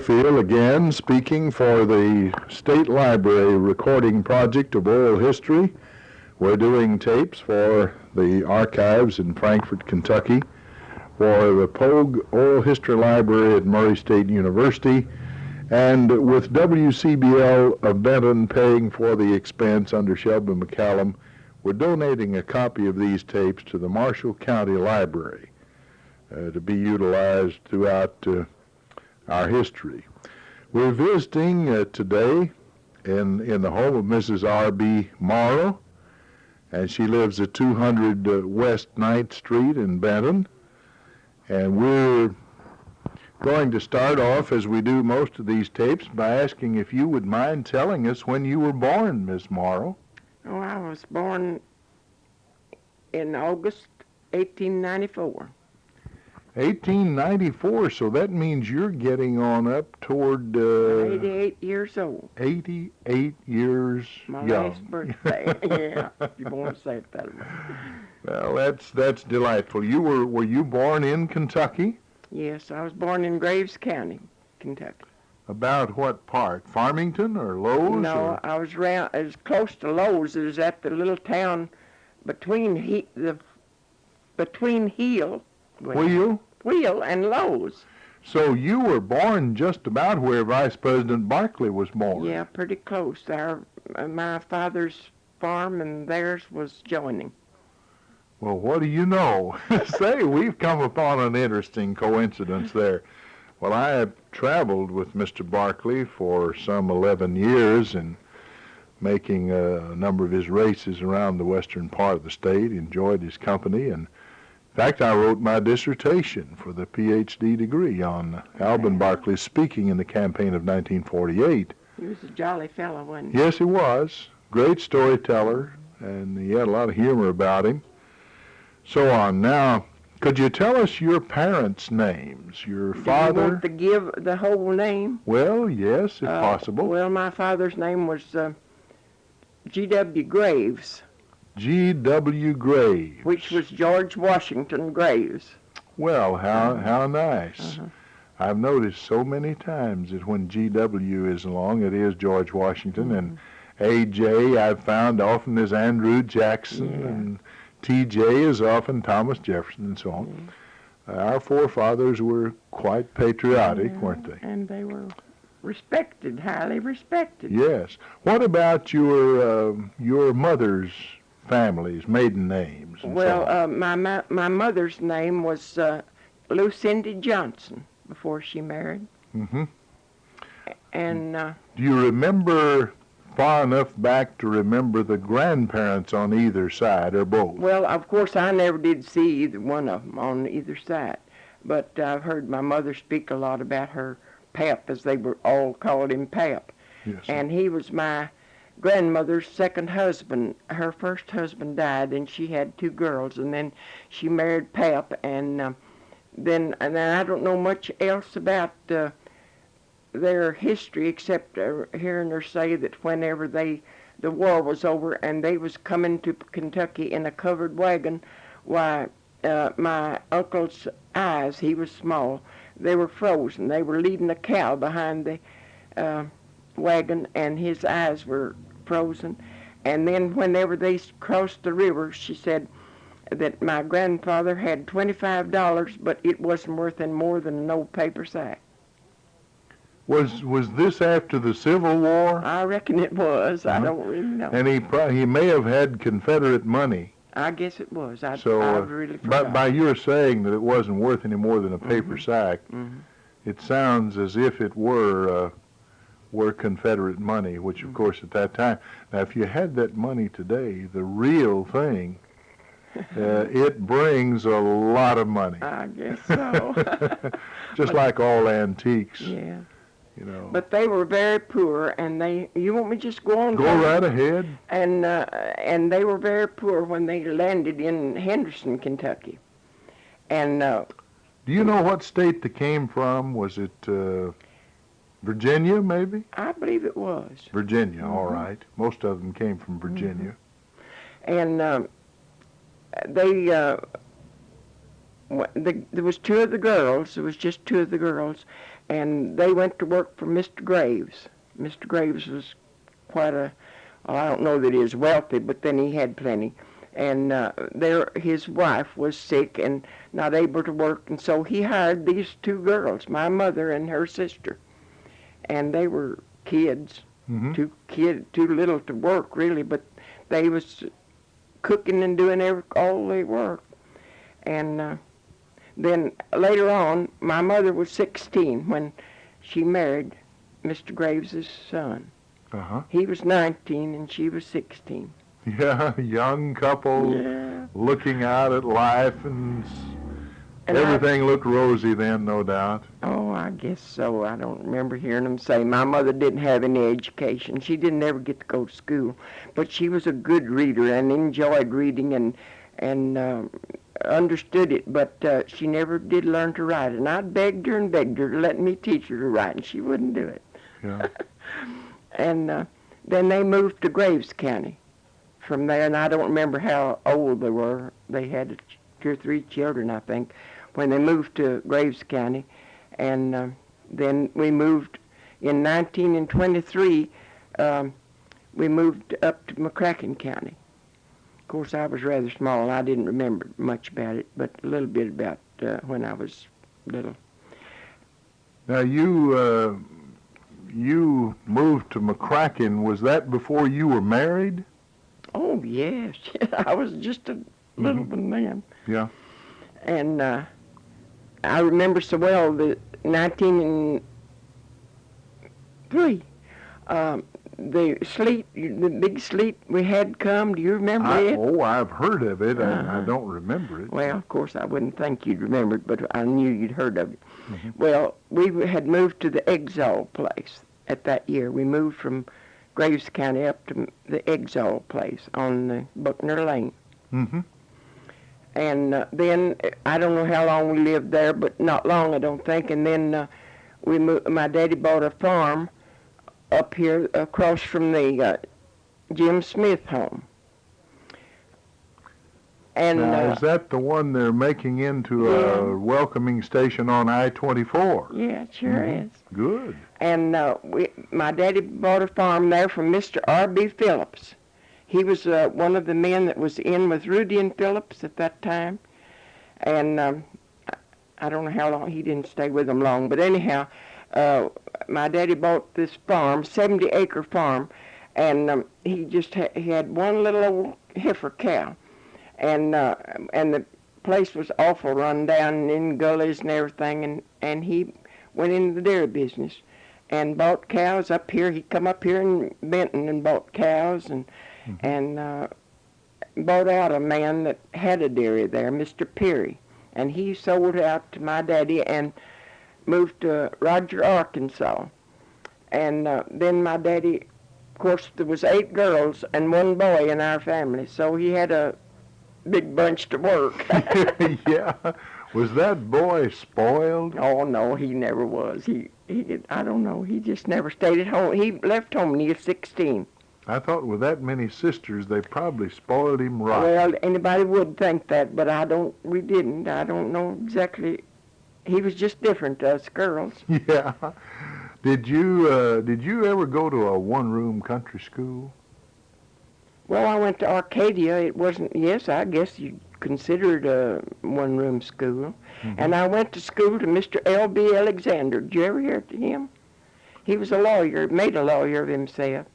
Mofield again, speaking for the State Library recording project of oral history. We're doing tapes for the archives in Frankfort, Kentucky, for the Pogue Oral History Library at Murray State University, and with WCBL of Benton paying for the expense under Shelby McCallum, we're donating a copy of these tapes to the Marshall County Library to be utilized throughout our history. We're visiting today in the home of Mrs. R.B. Morrow, and she lives at 200 West 9th Street in Benton. And we're going to start off, as we do most of these tapes, by asking if you would mind telling us when you were born, Miss Morrow. Oh, I was born in August 1894. 1894, so that means you're getting on up toward 88 years old. 88 years My young. last birthday. Yeah, you won't say it that way. Well, that's delightful. Were you born in Kentucky? Yes, I was born in Graves County, Kentucky. About what part? Farmington or Lowe's? No, I was as close to Lowe's as at the little town between Wheel and Lowe's. So you were born just about where Vice President Barkley was born. Yeah, pretty close. My father's farm and theirs was joining. Well, what do you know? Say, we've come upon an interesting coincidence there. Well, I have traveled with Mr. Barkley for some 11 years and making a number of his races around the western part of the state, enjoyed his company, and in fact, I wrote my dissertation for the Ph.D. degree on Alben Barkley's speaking in the campaign of 1948. He was a jolly fellow, wasn't he? Yes, he was. Great storyteller, and he had a lot of humor about him. So on. Now, could you tell us your parents' names? Your father? You want to give the whole name? Well, yes, if possible. Well, my father's name was G.W. Graves. G.W. Graves. Which was George Washington Graves. Well, how nice. Uh-huh. I've noticed so many times that when G.W. is along, it is George Washington, Mm-hmm. and A.J. I've found often is Andrew Jackson, and T.J. is often Thomas Jefferson, and so on. Our forefathers were quite patriotic, weren't they? And they were respected, highly respected. Yes. What about your mother's family's maiden names? Well, my mother's name was Lucinda Johnson before she married. Mm-hmm. And do you remember far enough back to remember the grandparents on either side, or both? Well, of course, I never did see either one of them on either side, but I've heard my mother speak a lot about her pap, as they were all called him Pap. Yes. And he was my grandmother's second husband. Her first husband died, and she had two girls, and then she married Pap, and then I don't know much else about their history except hearing her say that whenever the war was over and they was coming to Kentucky in a covered wagon, why, my uncle's eyes, he was small, they were frozen. They were leading a cow behind the wagon, and his eyes were frozen. And then whenever they crossed the river, she said that my grandfather had $25, but it wasn't worth any more than an old paper sack. Was this after the Civil War? I reckon it was. I don't really know. And he may have had Confederate money. I guess it was. I really But forgot. by your saying that it wasn't worth any more than a paper sack, it sounds as if it were Confederate money, which of course at that time. Now, if you had that money today, the real thing, it brings a lot of money. I guess so. Just like all antiques. Yeah. You know. But they were very poor, and you want me to just go on? Go right ahead. And they were very poor when they landed in Henderson, Kentucky. And do you know what state they came from? Was it Virginia, maybe? I believe it was. Virginia, all right. Most of them came from Virginia. And there was two of the girls. It was just two of the girls, and they went to work for Mr. Graves. Mr. Graves was quite a, well, I don't know that he was wealthy, but then he had plenty. And his wife was sick and not able to work, and so he hired these two girls, my mother and her sister. And they were kids, too little to work really, but they was cooking and doing all the work. And then later on, my mother was 16 when she married Mr. Graves' son. He was 19 and she was 16. Yeah, young couple, Yeah. looking out at life, and everything looked rosy then, no doubt. Oh, I guess so. I don't remember hearing them say. My mother didn't have any education. She didn't ever get to go to school, but she was a good reader and enjoyed reading and understood it, but she never did learn to write. And I begged her to let me teach her to write, and she wouldn't do it. Yeah. And then they moved to Graves County from there, and I don't remember how old they were. They had 2 or 3 children, I think, when they moved to Graves County. And then we moved in 1923. We moved up to McCracken County. Of course, I was rather small, and I didn't remember much about it, but a little bit about when I was little. Now, you moved to McCracken. Was that before you were married? Oh, yes. I was just a little one then. Yeah. And I remember so well the 1903, the big sleet we had come. Do you remember it? Oh, I've heard of it. I don't remember it. Well, of course, I wouldn't think you'd remember it, but I knew you'd heard of it. Well, we had moved to the Exall place at that year. We moved from Graves County up to the Exall place on Buckner Lane. And then, I don't know how long we lived there, but not long, I don't think. And then we moved, my daddy bought a farm up here across from the Jim Smith home. And now, is that the one they're making into a welcoming station on I-24? Yeah, it sure is. Good. And my daddy bought a farm there from Mr. R.B. Phillips. He was one of the men that was in with Rudy and Phillips at that time. And I don't know how long, he didn't stay with them long. But anyhow, my daddy bought this farm, 70-acre farm, and he just he had one little old heifer cow. And the place was awful run down in gullies and everything, and he went into the dairy business and bought cows up here. He come up here in Benton and bought cows and bought out a man that had a dairy there, Mr. Peary, and he sold out to my daddy and moved to Roger, Arkansas. And then my daddy, of course, there was 8 girls and 1 boy in our family, so he had a big bunch to work. Yeah. Was that boy spoiled? Oh, no, he never was. I don't know, he just never stayed at home. He left home when he was 16. I thought with that many sisters, they probably spoiled him right. Well, anybody would think that, but we didn't. I don't know exactly. He was just different to us girls. Yeah. Did you ever go to a one-room country school? Well, I went to Arcadia. It wasn't, yes, I guess you'd consider it a one-room school. And I went to school to Mr. L.B. Alexander. Did you ever hear of him? He was a lawyer, made a lawyer of himself.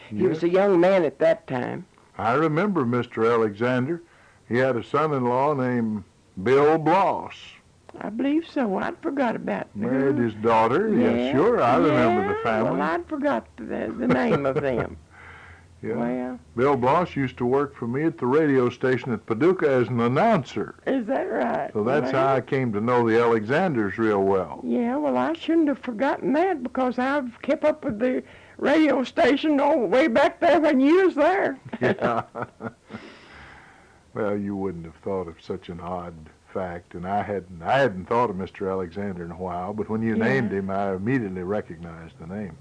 He was a young man at that time. I remember Mr. Alexander. He had a son-in-law named Bill Bloss. I believe so. I'd forgot about that. Married his daughter. Yes, sure. I remember the family. Well, I'd forgot the name of them. Yeah. Well, Bill Bloss used to work for me at the radio station at Paducah as an announcer. is that right? So that's how I came to know the Alexanders real well. Yeah, well, I shouldn't have forgotten that because I've kept up with the radio station all the way back there when you was there. Yeah. Well, you wouldn't have thought of such an odd fact, and I hadn't thought of Mr. Alexander in a while, but when you named him, I immediately recognized the name.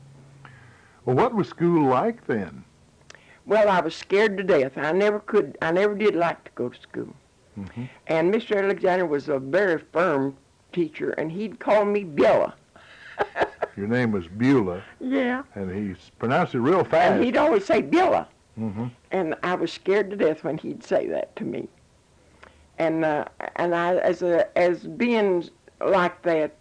Well, what was school like then? Well, I was scared to death. I never did like to go to school. And Mr. Alexander was a very firm teacher, and he'd call me Billa. Your name was Beulah, Yeah. and he pronounced it real fast. And he'd always say Billa. Mm-hmm. And I was scared to death when he'd say that to me. And I, as being like that,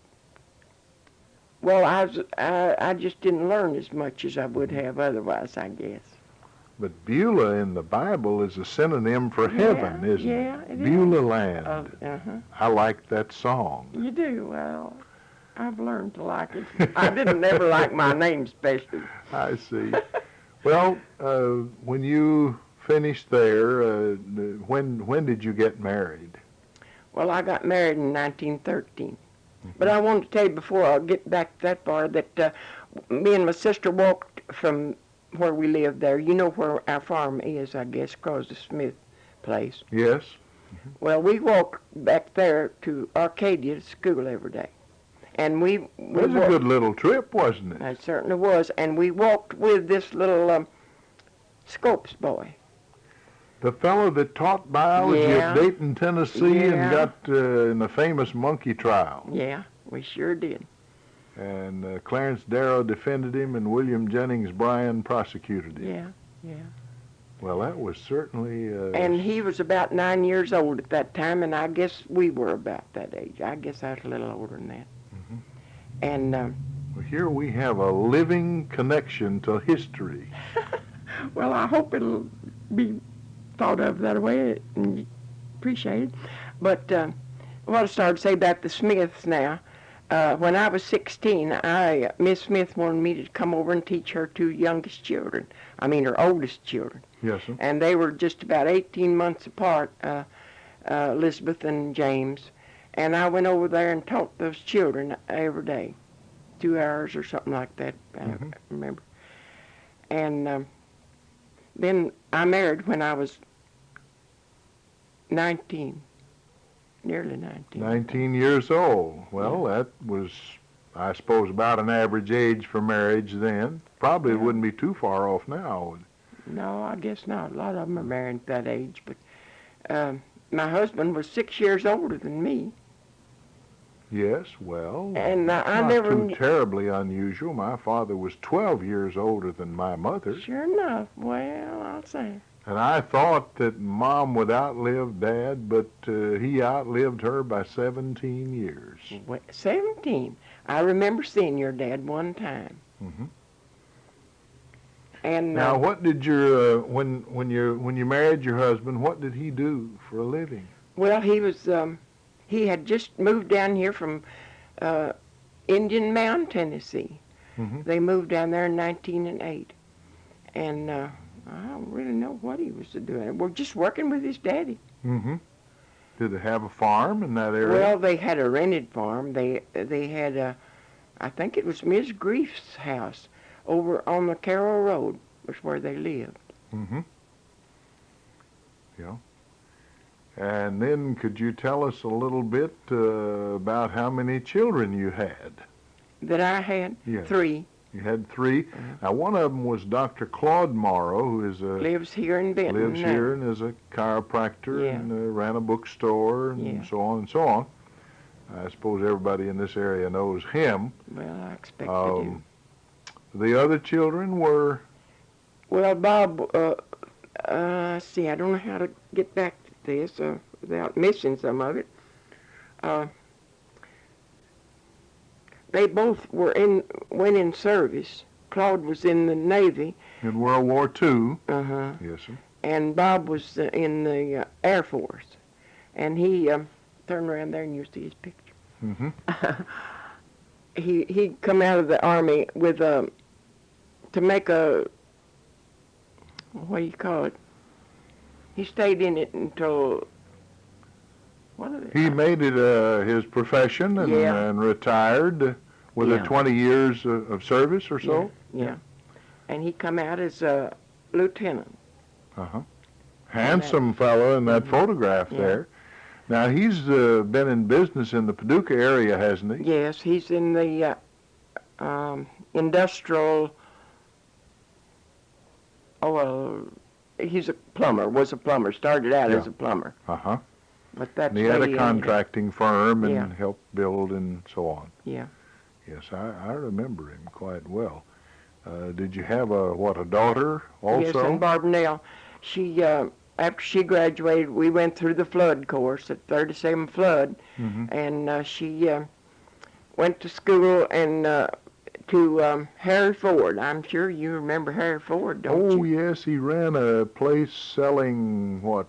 well, I just didn't learn as much as I would have otherwise, I guess. But Beulah in the Bible is a synonym for heaven, isn't yeah, it? it Beulah land. Uh-huh. I like that song. You do? Well, I've learned to like it. I didn't never like my name especially. I see. Well, when you finished there, when did you get married? Well, I got married in 1913. But I wanted to tell you before I get back to that far that me and my sister walked from where we lived there. You know where our farm is, I guess, across the Smith place. Yes. Well, we walked back there to Arcadia to school every day. And we It was a good little trip, wasn't it? It certainly was. And we walked with this little Scopes boy. The fellow that taught biology Yeah. at Dayton, Tennessee, Yeah. and got in the famous monkey trial. Yeah, we sure did. And Clarence Darrow defended him, and William Jennings Bryan prosecuted him. Yeah, yeah. Well, that was certainly... And he was about 9 years old at that time, and I guess we were about that age. I guess I was a little older than that. Mhm. And Well, here we have a living connection to history. well, I hope it'll be thought of that way and appreciated. But what I started to say about the Smiths now, when I was 16, Miss Smith wanted me to come over and teach her two youngest children. I mean, her oldest children. Yes, sir. And they were just about 18 months apart, Elizabeth and James. And I went over there and taught those children every day, 2 hours or something like that, I Mhm. remember. And then I married when I was 19, nearly 19. 19 years old. Well, that was, I suppose, about an average age for marriage then. Probably it Yeah. wouldn't be too far off now. No, I guess not. A lot of them are married at that age. But my husband was 6 years older than me. Yes, well, And that's I not never too knew- terribly unusual. My father was 12 years older than my mother. Sure enough. Well, I'll say. And I thought that Mom would outlive Dad, but he outlived her by 17 years. 17. I remember seeing your dad one time. Mhm. And Now, what did your when you married your husband? What did he do for a living? well, he had just moved down here from Indian Mound, Tennessee. Mhm. They moved down there in 1908, and I don't really know what he was doing. We're just working with his daddy. Mm-hmm. Did they have a farm in that area? Well, they had a rented farm. They had I think it was Miss Grief's house over on the Carroll Road was where they lived. Mm-hmm. Yeah. And then could you tell us a little bit about how many children you had? That I had Yes. 3. You had 3. Now, one of them was Dr. Claude Morrow, who is Lives here in Benton. lives now. here and is a chiropractor Yeah. and ran a bookstore and Yeah. so on and so on. I suppose everybody in this area knows him. Well, I expect they do. The other children were... Well, Bob, see, I don't know how to get back to this without missing some of it. They both went in service. Claude was in the Navy. in World War II. Uh-huh. Yes, sir. And Bob was in the Air Force. And he, turn around there and you'll see his picture. Mm-hmm. He come out of the Army with to make a, what do you call it? He stayed in it until, what are they? He made it his profession and, Yeah. and retired with Yeah. 20 years of service or so. Yeah. And he come out as a lieutenant. Uh-huh. Handsome fellow in that photograph Yeah. there. Now, he's been in business in the Paducah area, hasn't he? Yes, he's in the industrial, he's a plumber, was a plumber, started out Yeah. as a plumber. Uh-huh. But that's And he had a lady contracting firm and Yeah. helped build and so on. Yeah. Yes, I remember him quite well. Did you have a daughter also? Yes, and Barb Nell. She, after she graduated, we went through the flood course at 37 Flood, Hmm. and she went to school and to Harry Ford. I'm sure you remember Harry Ford, don't Oh, you? yes, he ran a place selling what?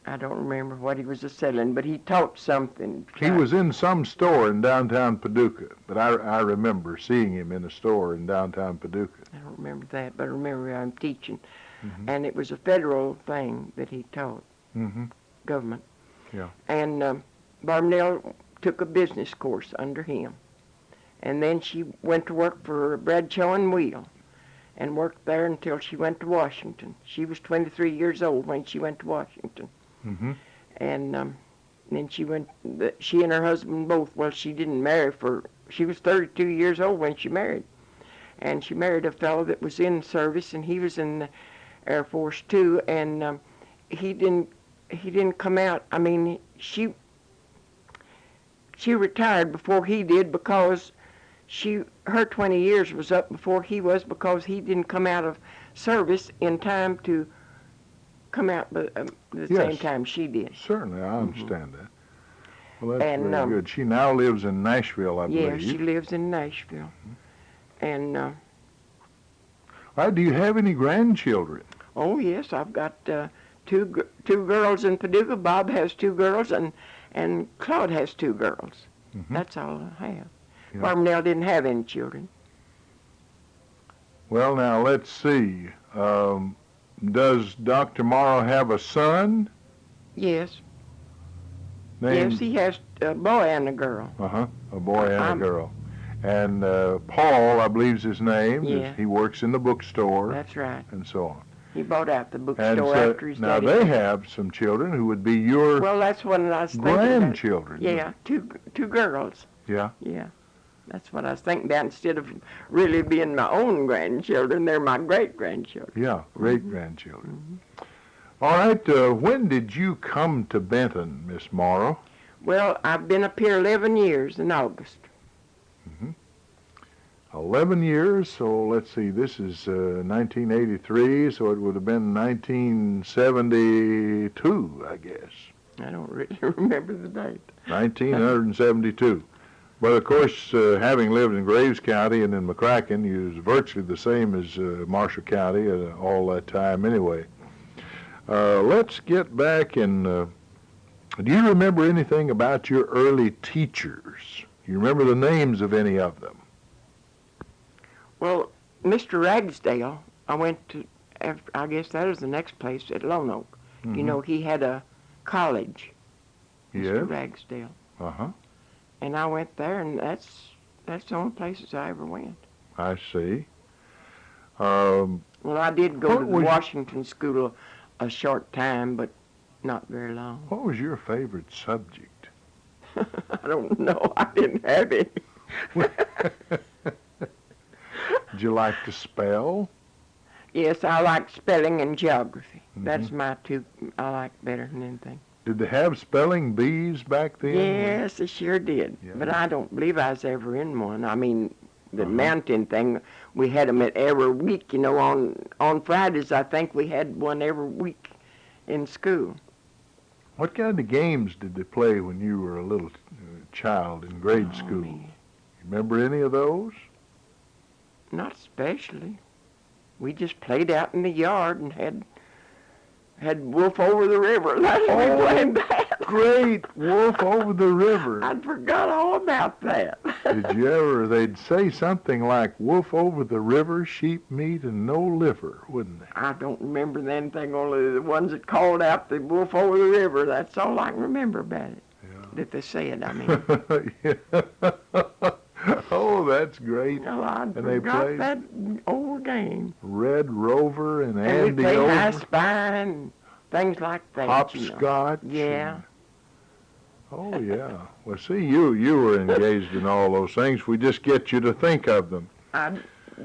I don't remember what he was selling, but he taught something. He was in some store in downtown Paducah, but I remember seeing him in a store in downtown Paducah. I don't remember that, but I remember I'm teaching. Hmm. And it was a federal thing that he taught, Hmm. government. Yeah. And Barb Nell took a business course under him. And then she went to work for Bradshaw and Wheel and worked there until she went to Washington. She was 23 years old when she went to Washington. Hmm. And then she and her husband both, well, she didn't marry she was 32 years old when she married. And she married a fellow that was in service, and he was in the Air Force too, and he didn't come out. I mean, she retired before he did because her 20 years was up before he was, because he didn't come out of service in time to come out the same Yes. time she did. Certainly, I understand that. Well, that's And, very good. She now lives in Nashville, I Yeah, believe. she lives in Nashville. And All right, do you have any grandchildren? oh yes, I've got two girls in Paducah. Bob has two girls, and Claude has two girls. Mhm. That's all I have. Yeah. Barb Nell didn't have any children. Well, now, let's see. Does Dr. Morrow have a son? Yes, Named, yes, he has a boy and a girl. a boy and a I'm- girl. And Paul, I believe is his name. Yeah. He works in the bookstore That's right. and so on. He bought out the And bookstore so, after his now daddy. they have some children who would be your Well, that's what I was thinking about. grandchildren. Yeah, two girls. Yeah. Yeah, that's what I was thinking about. Instead of really being my own grandchildren, they're my great-grandchildren. Yeah, great-grandchildren. All right, when did you come to Benton, Miss Morrow? Well, I've been up here 11 years in August. 11 years, so let's see, this is 1983, so it would have been 1972, I guess. I don't really remember the date. 1972. But of course, having lived in Graves County and in McCracken, you was virtually the same as Marshall County all that time anyway. Let's get back and do you remember anything about your early teachers? Do you remember the names of any of them? Well, Mr. Ragsdale, I went to, I guess that was the next place at Lone Oak. Mhm. You know, he had a college, Mr. Yes. Ragsdale. Uh-huh. And I went there, and that's the only places I ever went. I see. Well, I did go What to the was- Washington School a short time, but not very long. What was your favorite subject? I don't know. I didn't have any. Did you like to spell? Yes, I like spelling and geography. Mhm. That's my two I like better than anything. Did they have spelling bees back then? Yes, they sure did. Yeah. But I don't believe I was ever in one. I mean, the Uh-huh. mountain thing, we had them at every week, you know, on Fridays. I think we had one every week in school. What kind of games did they play when you were a little child in grade Oh, school? me. Remember any of those? Not especially. We just played out in the yard and had Wolf Over the River. That's what we played that. Great, Wolf Over the River. I forgot all about that. Did you ever, they'd say something like, Wolf over the river, sheep meat and no liver, wouldn't they? I don't remember anything, only the ones that called out the Wolf Over the River. That's all I can remember about it. Yeah. That they said, I mean. Oh, that's great. No, I they forgot played- that old game. Red Rover and And Andy we played I Over, Spy and things like that. you know. hopscotch. Yeah. and- Oh, yeah. Well, see, you were engaged in all those things. We just get you to think of them. I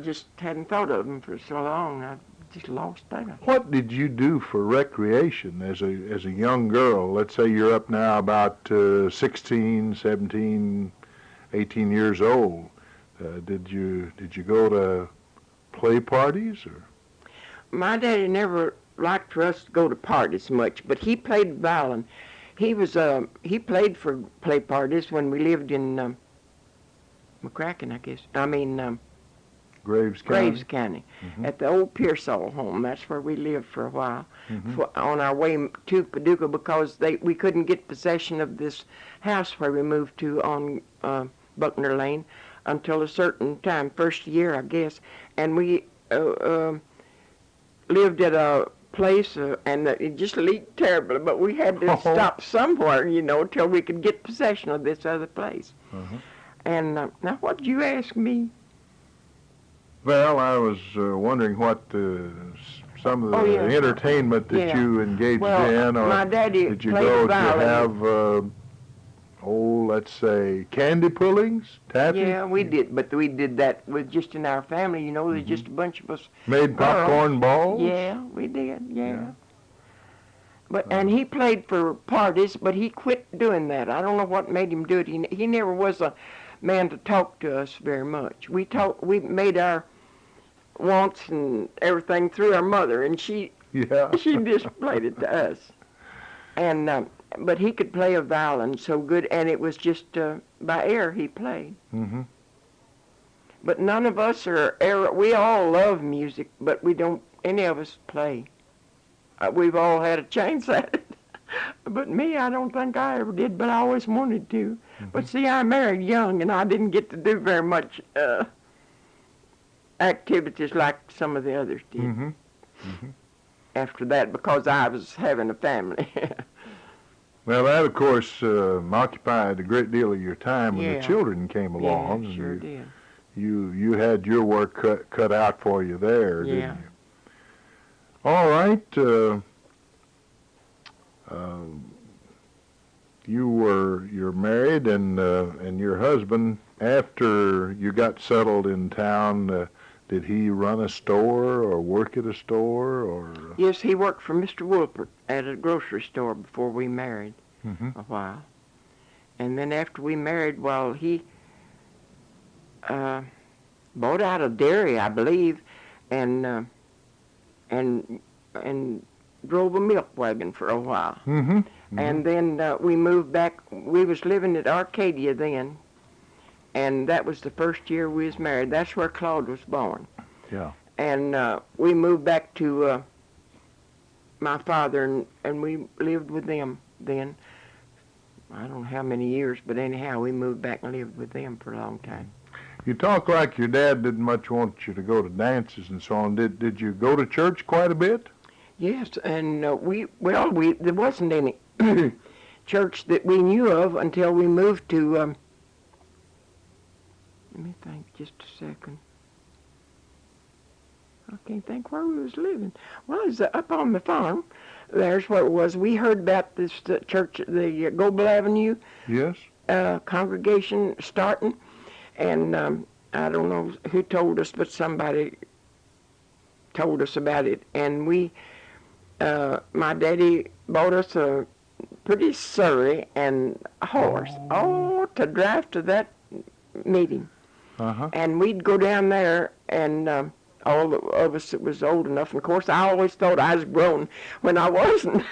just hadn't thought of them for so long. I just lost that. What did you do for recreation as a young girl? Let's say you're up now about 16, 17, 18 years old. Did you go to play parties or? My daddy never liked for us to go to parties much, but he played violin. He played for play parties when we lived in McCracken, I guess. I mean Graves County. Graves County, at the old Pearsall home. That's where we lived for a while, on our way to Paducah, because we couldn't get possession of this house where we moved to on Buckner Lane until a certain time, first year, I guess. And we lived at a place, and it just leaked terribly, but we had to stop somewhere, till we could get possession of this other place. And now, what did you ask me? Well, I was wondering what some of the entertainment that you engaged in, or my daddy did you played go violin. to have, let's say, candy pullings, taffy? Yeah, we did, but we did that with just in our family, there's just a bunch of us. Made popcorn balls? Yeah, we did, yeah. But and he played for parties, but he quit doing that. I don't know what made him do it. He never was a man to talk to us very much. We made our wants and everything through our mother, and she just played it to us. And but he could play a violin so good, and it was just by ear he played. But none of us we all love music, but we don't, any of us play. We've all had a chance at it. But me, I don't think I ever did, but I always wanted to. But see, I married young, and I didn't get to do very much activities like some of the others did after that, because I was having a family. Well, that, of course, occupied a great deal of your time when the children came along. Yeah, sure did. You had your work cut out for you there, didn't you? All right. You're married, and your husband, after you got settled in town, did he run a store or work at a store or? Yes, he worked for Mr. Wolpert at a grocery store before we married a while, and then after we married, he bought out a dairy, I believe, and drove a milk wagon for a while. And then we moved back. We was living at Arcadia then, and that was the first year we was married. That's where Claude was born. Yeah. And we moved back to my father, and we lived with them then. I don't know how many years, but anyhow, we moved back and lived with them for a long time. You talk like your dad didn't much want you to go to dances and so on. Did you go to church quite a bit? Yes, and there wasn't any church that we knew of until we moved to, let me think just a second. I can't think where we was living. Well, it was up on the farm. There's where it was. We heard about this church, the Goebel Avenue congregation starting, and I don't know who told us, but somebody told us about it, and my daddy bought us a pretty surrey and a horse, to drive to that meeting. And we'd go down there, and all of us that was old enough, and of course I always thought I was grown when I wasn't.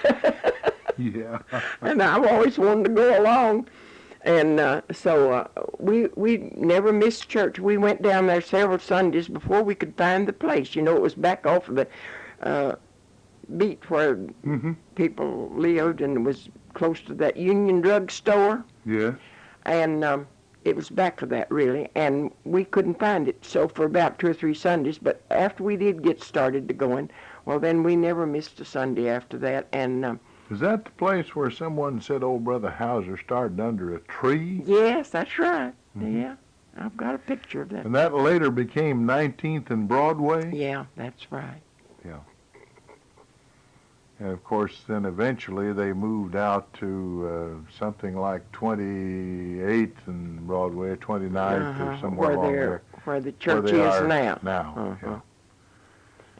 Yeah. And I always wanted to go along. And so we never missed church. We went down there several Sundays before we could find the place. It was back off of the beat where people lived, and it was close to that Union Drug Store. Yes. And it was back of that, really, and we couldn't find it. So for about 2 or 3 Sundays, but after we did get started to going, well, then we never missed a Sunday after that. And is that the place where someone said old Brother Hauser started under a tree? Yes, that's right. Yeah, I've got a picture of that. And that later became 19th and Broadway? Yeah, that's right. Yeah. And, of course, then eventually they moved out to something like 28th and Broadway, 29th or somewhere along there. Where the church is now. Yeah.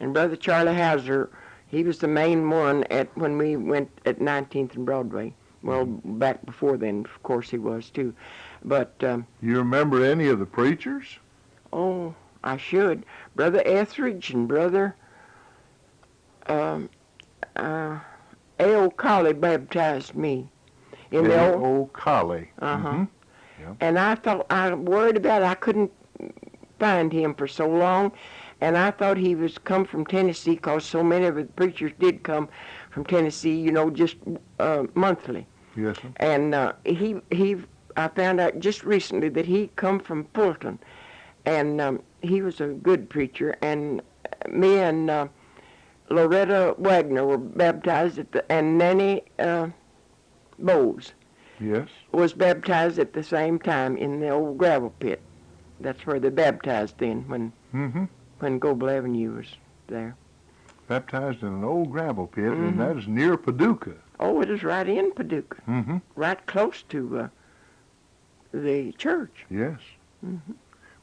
And Brother Charlie Hauser, he was the main one when we went at 19th and Broadway. Well, back before then, of course, he was too. But You remember any of the preachers? oh, I should. Brother Etheridge and Brother A.O. Colley baptized me in the old. A.O. Colley. Uh-huh. Yep. And I worried about it. I couldn't find him for so long, and I thought he was come from Tennessee, because so many of the preachers did come from Tennessee, you know, just monthly. Yes, sir. And I found out just recently that he come from Fulton, and he was a good preacher. And me and Loretta Wagner were baptized and Nanny Bowles Yes. was baptized at the same time in the old gravel pit. That's where they baptized then when Goble Avenue was there. Baptized in an old gravel pit, and that is near Paducah. Oh, it is right in Paducah, Mm-hmm. right close to the church. Yes.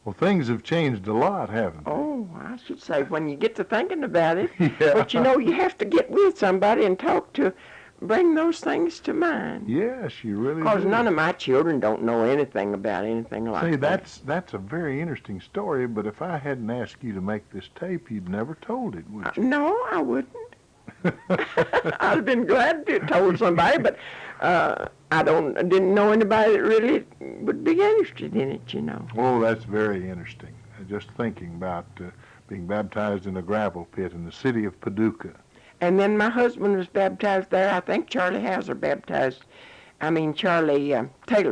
Well, things have changed a lot, haven't they? Oh, I should say, when you get to thinking about it. Yeah. But you know, you have to get with somebody and talk to, bring those things to mind. Yes, you really Because do. none of my children don't know anything about anything like See, that. that's a very interesting story, but if I hadn't asked you to make this tape, you'd never told it, would you? No, I wouldn't. I'd have been glad to have told somebody, but I didn't know anybody that really would be interested in it, you know. Oh, that's very interesting. Just thinking about being baptized in a gravel pit in the city of Paducah. And then my husband was baptized there. I think Charlie Taylor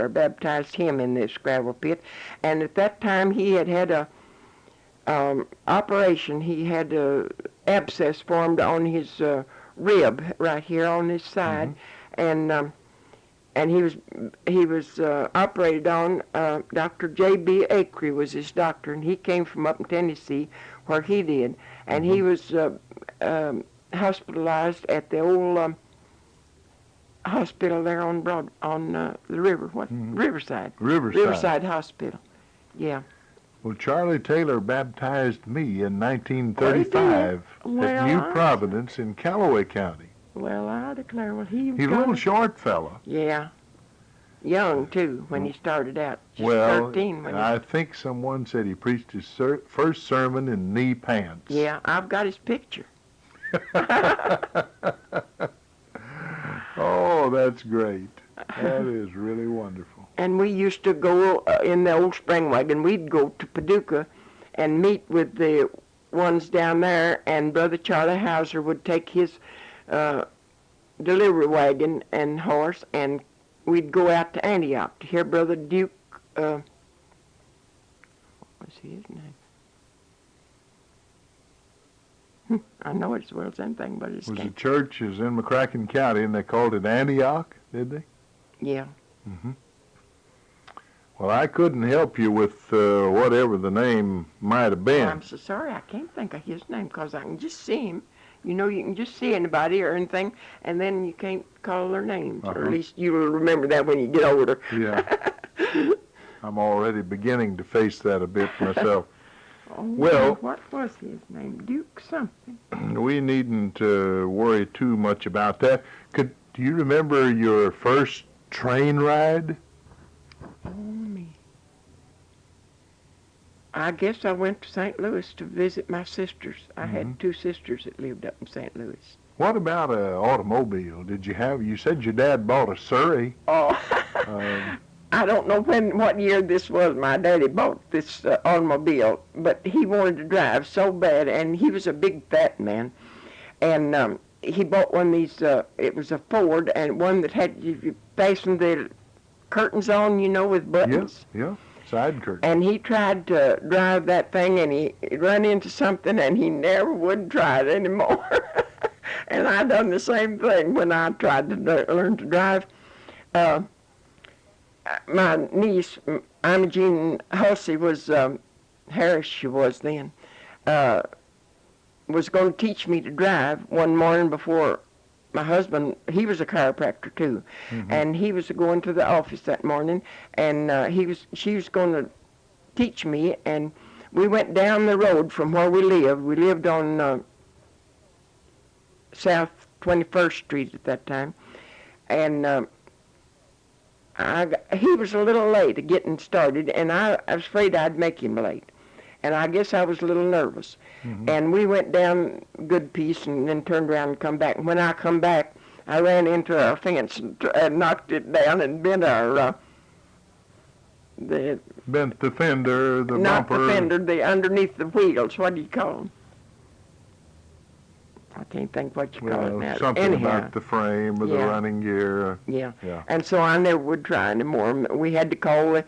baptized him in this gravel pit. And at that time he had a operation. He had a abscess formed on his rib right here on his side, and he was operated on. Dr. J.B. Acree was his doctor, and he came from up in Tennessee, where he did, and he was hospitalized at the old hospital there on the river. Riverside. Riverside Hospital. Yeah. Well, Charlie Taylor baptized me in 1935 at New Providence in Callaway County. Well, I declare, He's a little short fella. Yeah. Young, too, when he started out. Just Well, 13 when I think someone said he preached his first sermon in knee pants. Yeah, I've got his picture. Oh, that's great. That is really wonderful. And we used to go in the old spring wagon. We'd go to Paducah and meet with the ones down there, and Brother Charlie Hauser would take his delivery wagon and horse, and we'd go out to Antioch to hear Brother Duke, what was his name? I know it as well as anything, but it's The church is in McCracken County, and they called it Antioch, did they? Yeah. Well, I couldn't help you with whatever the name might have been. Oh, I'm so sorry, I can't think of his name, because I can just see him. You know, you can just see anybody or anything, and then you can't call their names. Or at least you'll remember that when you get older. Yeah. I'm already beginning to face that a bit myself. Oh, Well- what was his name? Duke something. We needn't worry too much about that. Do you remember your first train ride? Oh, me. I guess I went to St. Louis to visit my sisters. I had two sisters that lived up in St. Louis. What about an automobile? You said your dad bought a Surrey. Oh, Um, I don't know what year this was. My daddy bought this automobile, but he wanted to drive so bad, and he was a big fat man. And he bought one of these, it was a Ford, and one that had, you fastened the curtains on, you know, with buttons. yeah, side curtain. And he tried to drive that thing, and he run into something, and he never would try it anymore. And I done the same thing when I tried to learn to drive. My niece, Imogene Hussey, was, Harris she was then, was going to teach me to drive one morning before my husband, he was a chiropractor too, and he was going to the office that morning, and she was going to teach me, and we went down the road from where we lived. We lived on South 21st Street at that time, and he was a little late at getting started, and I was afraid I'd make him late. And I guess I was a little nervous. Mm-hmm. And we went down a good piece and then turned around and come back. And when I come back, I ran into our fence and knocked it down and bent our Bent the fender, the not bumper. the fender, the underneath the wheels. What do you call them? I can't think what you call it now. Something Anyhow, about the frame or the Yeah. running gear. yeah. Yeah. And so I never would try anymore. We had to call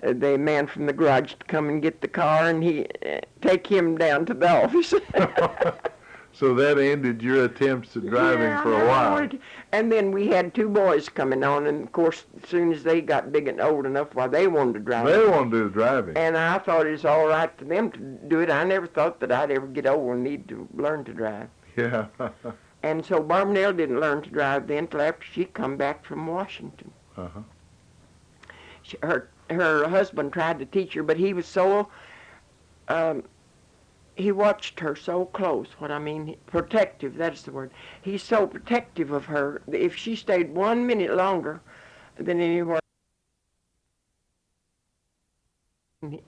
the man from the garage to come and get the car, and he take him down to the office. So that ended your attempts at driving Yeah, for a I while. know. And then we had two boys coming on, and of course, as soon as they got big and old enough, well, they wanted to drive. They want to do the driving. And I thought it was all right for them to do it. I never thought that I'd ever get old and need to learn to drive. Yeah. And so Barbara didn't learn to drive then till after she come back from Washington. Uh-huh. Her husband tried to teach her, but he was so he watched her so close. What I mean, protective, that's the word. He's so protective of her. If she stayed 1 minute longer than anywhere,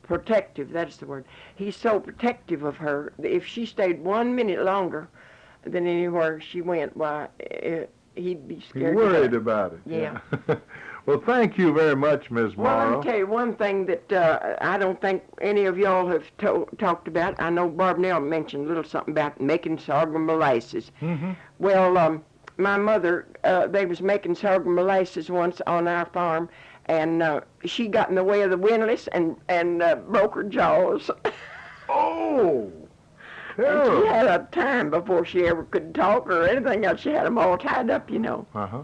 protective, that's the word. He's so protective of her. If she stayed 1 minute longer than anywhere she went, why, he'd be scared. Worried about it. Yeah. Well, thank you very much, Ms. Well, let Morrow. me tell you one thing that I don't think any of y'all have talked about. I know Barb Nell mentioned a little something about making sorghum molasses. Mm-hmm. Well, my mother, they was making sorghum molasses once on our farm, and she got in the way of the windlass and broke her jaws. Oh! And Terrible. she had a time before she ever could talk or anything else. She had them all tied up, you know. Uh-huh.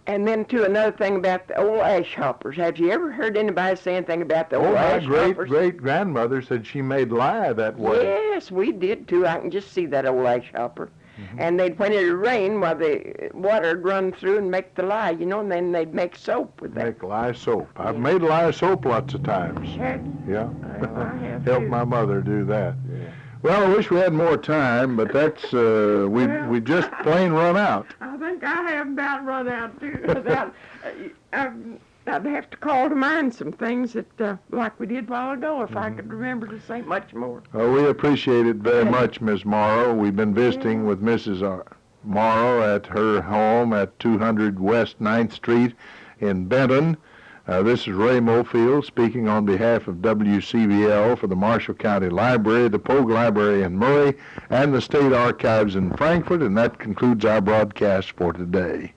And then, too, another thing about the old ash hoppers. Have you ever heard anybody say anything about the old My ash hoppers? great-grandmother said she made lye that way. Yes, we did, too. I can just see that old ash hopper. Mm-hmm. And when it would rain, well, the water would run through and make the lye, you know, and then they'd make soap with that. Make lye soap. I've Yeah. made lye soap lots of times. Have you? Yeah. Well, I have, Helped too. my mother do that. Yeah. Well, I wish we had more time, but that's, we just plain run out. I think I have about run out, too. I'd have to call to mind some things that, like we did a while ago, if I could remember to say much more. Well, we appreciate it very much, Ms. Morrow. We've been visiting with Mrs. Morrow at her home at 200 West 9th Street in Benton. This is Ray Mofield speaking on behalf of WCBL for the Marshall County Library, the Pogue Library in Murray, and the State Archives in Frankfort, and that concludes our broadcast for today.